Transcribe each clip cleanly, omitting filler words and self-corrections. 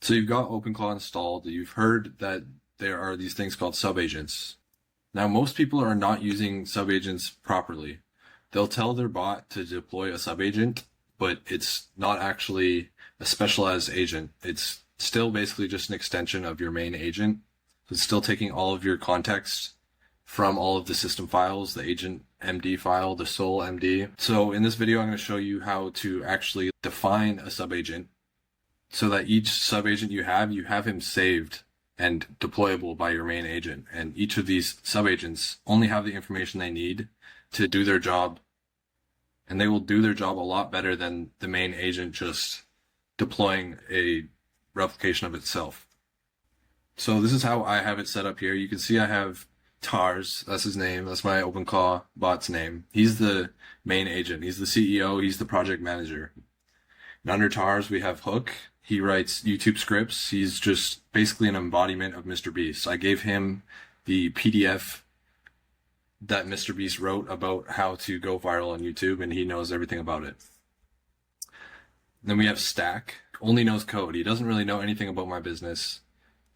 So you've got OpenClaw installed. You've heard that there are these things called subagents. Now, most people are not using subagents properly. They'll tell their bot to deploy a subagent, but it's not actually a specialized agent. It's still basically just an extension of your main agent. So it's still taking all of your context from all of the system files, the agent MD file, the sole MD. So in this video, I'm going to show you how to actually define a subagent so that each subagent you have him saved and deployable by your main agent. And each of these subagents only have the information they need to do their job. And they will do their job a lot better than the main agent just deploying a replication of itself. So this is how I have it set up here. You can see I have Tars, that's his name, that's my OpenClaw bot's name. He's the main agent, he's the CEO, he's the project manager. And under Tars we have Hook. He writes YouTube scripts. He's just basically an embodiment of Mr. Beast. I gave him the PDF that Mr. Beast wrote about how to go viral on YouTube, and he knows everything about it. Then we have Stack, only knows code. He doesn't really know anything about my business.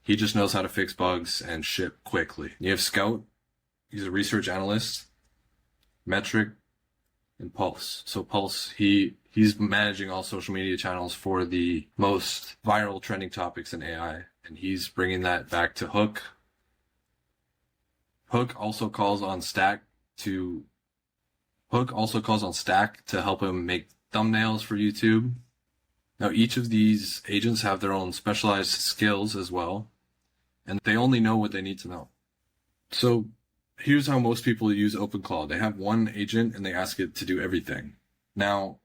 He just knows how to fix bugs and ship quickly. You have Scout, he's a research analyst. Metric, and Pulse. So Pulse, he's managing all social media channels for the most viral trending topics in AI, and he's bringing that back to Hook. Hook also calls on Stack to help him make thumbnails for YouTube. Now each of these agents have their own specialized skills as well, and they only know what they need to know. So here's how most people use OpenClaw. They have one agent and they ask it to do everything. Now,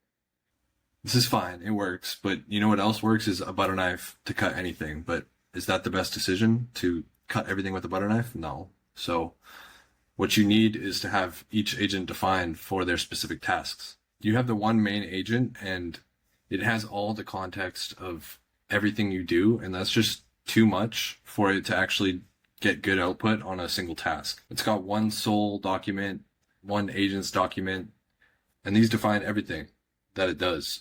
this is fine, it works, but you know what else works is a butter knife to cut anything. But is that the best decision, to cut everything with a butter knife? No. So what you need is to have each agent defined for their specific tasks. You have the one main agent and it has all the context of everything you do, and that's just too much for it to actually get good output on a single task. It's got one sole document, one agent's document, and these define everything that it does.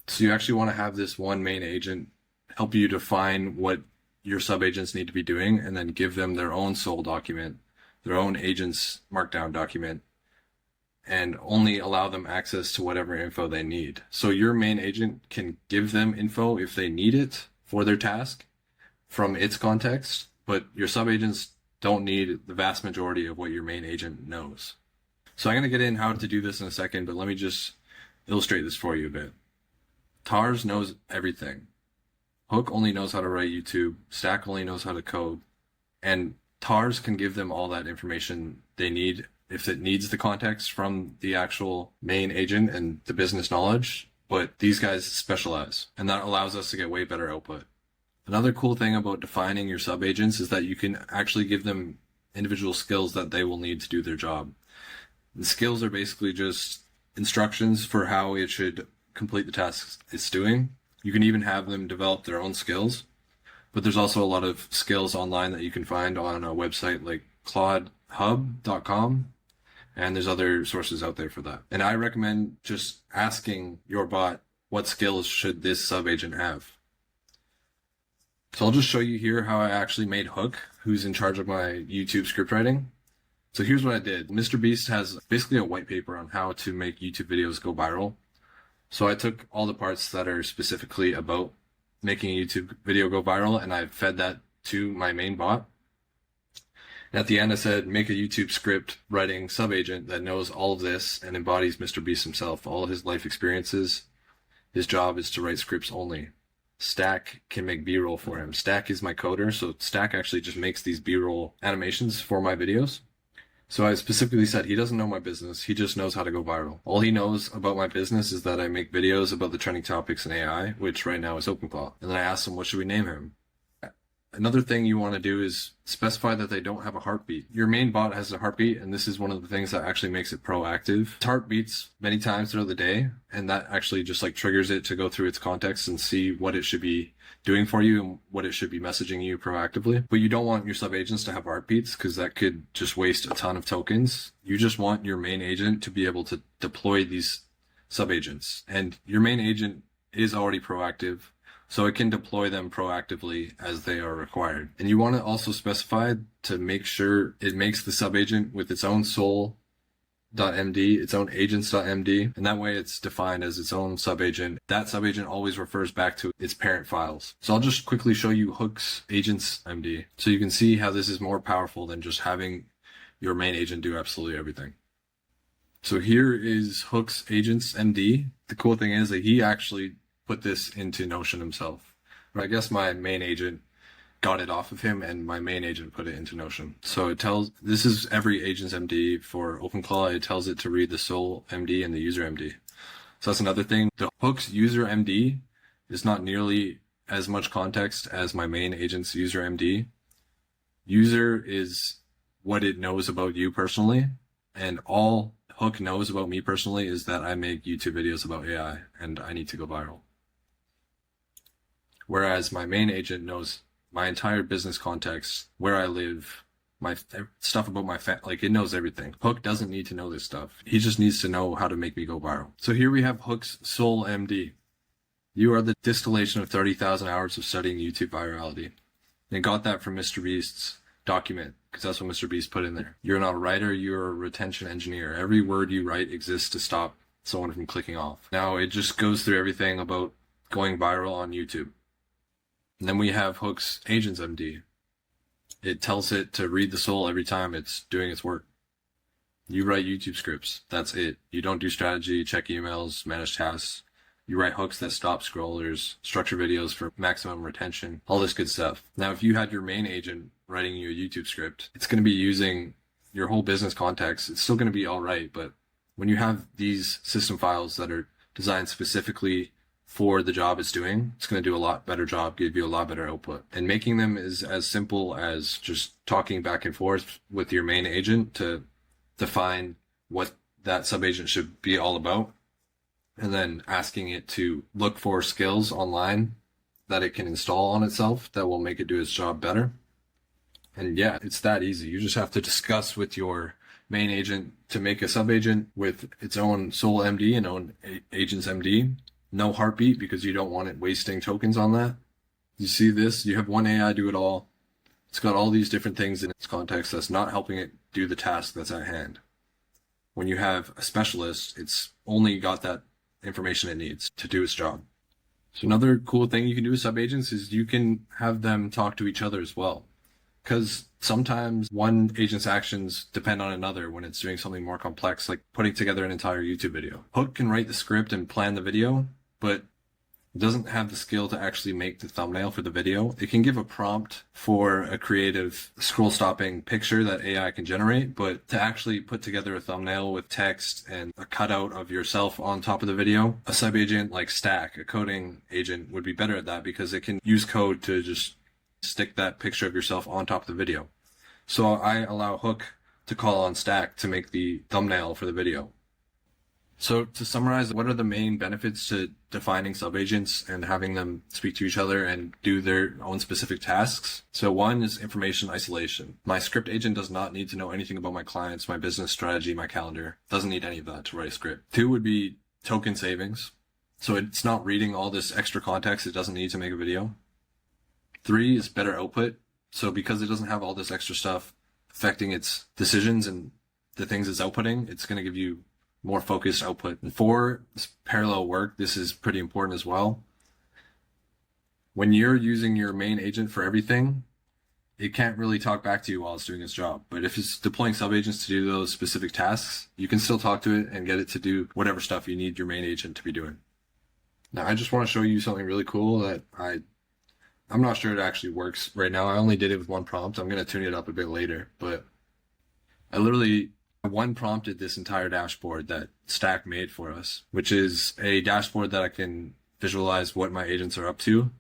So you actually want to have this one main agent help you define what your subagents need to be doing, and then give them their own sole document, their own agent's markdown document, and only allow them access to whatever info they need. So your main agent can give them info if they need it for their task from its context, but your subagents don't need the vast majority of what your main agent knows. So I'm going to get in how to do this in a second, but let me just illustrate this for you a bit. Tars knows everything. Hook only knows how to write YouTube. Stack only knows how to code. And Tars can give them all that information they need if it needs the context from the actual main agent and the business knowledge, but these guys specialize, and that allows us to get way better output. Another cool thing about defining your subagents is that you can actually give them individual skills that they will need to do their job. The skills are basically just instructions for how it should complete the tasks it's doing. You can even have them develop their own skills, but there's also a lot of skills online that you can find on a website like claudehub.com, and there's other sources out there for that. And I recommend just asking your bot, what skills should this subagent have? So I'll just show you here how I actually made Hook, who's in charge of my YouTube script writing. So here's what I did. Mr. Beast has basically a white paper on how to make YouTube videos go viral. So I took all the parts that are specifically about making a YouTube video go viral, and I fed that to my main bot. And at the end I said, make a YouTube script writing subagent that knows all of this and embodies Mr. Beast himself, all of his life experiences. His job is to write scripts only. Stack can make B-roll for him. Stack is my coder, so Stack actually just makes these B-roll animations for my videos. So I specifically said he doesn't know my business, he just knows how to go viral. All he knows about my business is that I make videos about the trending topics in AI, which right now is OpenClaw. And then I asked him, what should we name him? Another thing you want to do is specify that they don't have a heartbeat. Your main bot has a heartbeat, and this is one of the things that actually makes it proactive. Its heart beats many times throughout the day, and that actually just like triggers it to go through its context and see what it should be doing for you and what it should be messaging you proactively. But you don't want your subagents to have heartbeats, because that could just waste a ton of tokens. You just want your main agent to be able to deploy these subagents, and your main agent is already proactive. so it can deploy them proactively as they are required. And you want to also specify to make sure it makes the subagent with its own soul.md, its own agents.md, and that way it's defined as its own subagent. That subagent always refers back to its parent files. So I'll just quickly show you hooks agents.md so you can see how this is more powerful than just having your main agent do absolutely everything. So here is hooks agents.md. The cool thing is that he actually put this into Notion himself. I guess my main agent got it off of him and my main agent put it into Notion. So it tells, this is every agent's MD for OpenClaw. It tells it to read the sole MD and the user MD. So that's another thing. The hooks user MD is not nearly as much context as my main agent's user MD. User is what it knows about you personally, and all Hook knows about me personally is that I make YouTube videos about AI and I need to go viral. Whereas my main agent knows my entire business context, where I live, my stuff about my like it knows everything. Hook doesn't need to know this stuff. He just needs to know how to make me go viral. So here we have Hook's Soul MD. You are the distillation of 30,000 hours of studying YouTube virality. And got that from Mr. Beast's document, because that's what Mr. Beast put in there. You're not a writer, you're a retention engineer. Every word you write exists to stop someone from clicking off. Now it just goes through everything about going viral on YouTube. And then we have Hook's Agents MD. It tells it to read the soul every time it's doing its work. You write YouTube scripts. That's it. You don't do strategy, check emails, manage tasks. You write hooks that stop scrollers, structure videos for maximum retention, all this good stuff. Now, if you had your main agent writing you a YouTube script, it's going to be using your whole business context. It's still going to be all right, but when you have these system files that are designed specifically for the job it's doing, it's going to do a lot better job, give you a lot better output. And making them is as simple as just talking back and forth with your main agent to define what that subagent should be all about, and then asking it to look for skills online that it can install on itself that will make it do its job better. And yeah, it's that easy. You just have to discuss with your main agent to make a subagent with its own sole MD and own agent's MD. No heartbeat, because you don't want it wasting tokens on that. You see this? You have one AI do it all. It's got all these different things in its context that's not helping it do the task that's at hand. When you have a specialist, it's only got that information it needs to do its job. So another cool thing you can do with subagents is you can have them talk to each other as well. Because sometimes one agent's actions depend on another when it's doing something more complex, like putting together an entire YouTube video. Hook can write the script and plan the video, but it doesn't have the skill to actually make the thumbnail for the video. It can give a prompt for a creative scroll stopping picture that AI can generate, but to actually put together a thumbnail with text and a cutout of yourself on top of the video, a subagent like Stack, a coding agent, would be better at that because it can use code to just stick that picture of yourself on top of the video. So I allow Hook to call on Stack to make the thumbnail for the video. So to summarize, what are the main benefits to defining subagents and having them speak to each other and do their own specific tasks? So one is information isolation. My script agent does not need to know anything about my clients, my business strategy, my calendar. Doesn't need any of that to write a script. Two would be token savings. So it's not reading all this extra context it doesn't need to make a video. Three is better output. So because it doesn't have all this extra stuff affecting its decisions and the things it's outputting, it's going to give you more focused output. And four is parallel work. This is pretty important as well. When you're using your main agent for everything, it can't really talk back to you while it's doing its job. But if it's deploying subagents to do those specific tasks, you can still talk to it and get it to do whatever stuff you need your main agent to be doing. Now, I just want to show you something really cool that I'm not sure it actually works right now. I only did it with one prompt. I'm going to tune it up a bit later, but I literally one prompted this entire dashboard that Stack made for us, which is a dashboard that I can visualize what my agents are up to.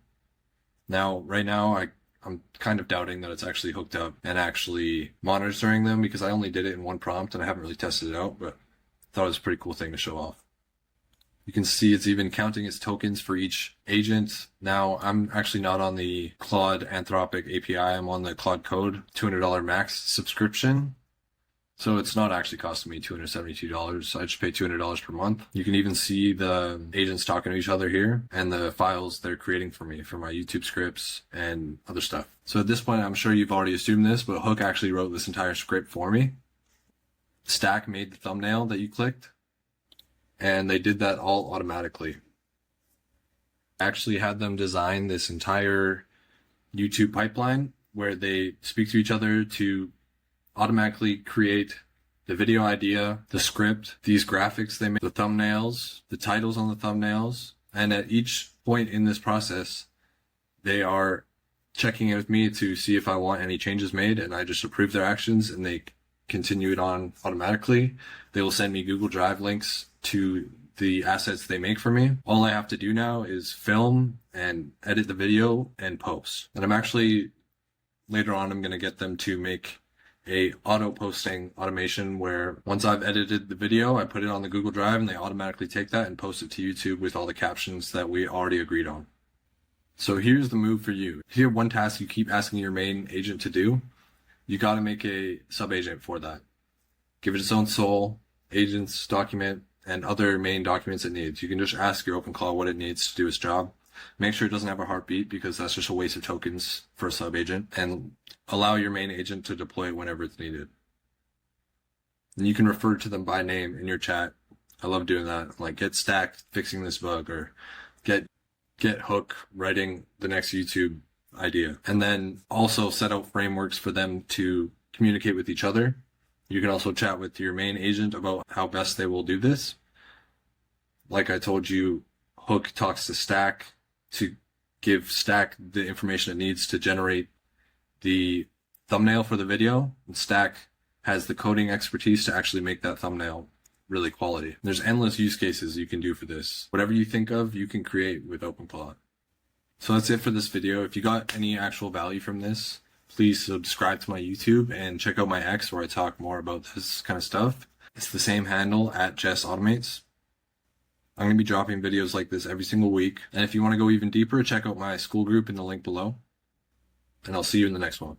Now, right now, I'm kind of doubting that it's actually hooked up and actually monitoring them because I only did it in one prompt and I haven't really tested it out, but I thought it was a pretty cool thing to show off. You can see it's even counting its tokens for each agent. Now, I'm actually not on the Claude Anthropic API. I'm on the Claude Code $200 max subscription. So it's not actually costing me $272. I just pay $200 per month. You can even see the agents talking to each other here and the files they're creating for me for my YouTube scripts and other stuff. So at this point, I'm sure you've already assumed this, but Hook actually wrote this entire script for me. Stack made the thumbnail that you clicked, and they did that all automatically. I actually had them design this entire YouTube pipeline where they speak to each other to automatically create the video idea, the script, these graphics they make, the thumbnails, the titles on the thumbnails, and at each point in this process, they are checking in with me to see if I want any changes made, and I just approve their actions and they continue it on automatically. They will send me Google Drive links to the assets they make for me. All I have to do now is film and edit the video and post. And later on, I'm going to get them to make a auto posting automation where once I've edited the video, I put it on the Google Drive and they automatically take that and post it to YouTube with all the captions that we already agreed on. So here's the move for you. If you have one task you keep asking your main agent to do, you got to make a sub-agent for that. Give it its own soul, agents, document, and other main documents it needs. You can just ask your OpenClaw what it needs to do its job. Make sure it doesn't have a heartbeat because that's just a waste of tokens for a sub-agent, and allow your main agent to deploy it whenever it's needed. And you can refer to them by name in your chat. I love doing that. Like, get Stack fixing this bug, or get Hook writing the next YouTube idea. And then also set out frameworks for them to communicate with each other. You can also chat with your main agent about how best they will do this. Like I told you, Hook talks to Stack to give Stack the information it needs to generate the thumbnail for the video. And Stack has the coding expertise to actually make that thumbnail really quality. There's endless use cases you can do for this. Whatever you think of, you can create with OpenClaw. So that's it for this video. If you got any actual value from this, please subscribe to my YouTube and check out my X where I talk more about this kind of stuff. It's the same handle at Jess Automates. I'm going to be dropping videos like this every single week. And if you want to go even deeper, check out my school group in the link below. And I'll see you in the next one.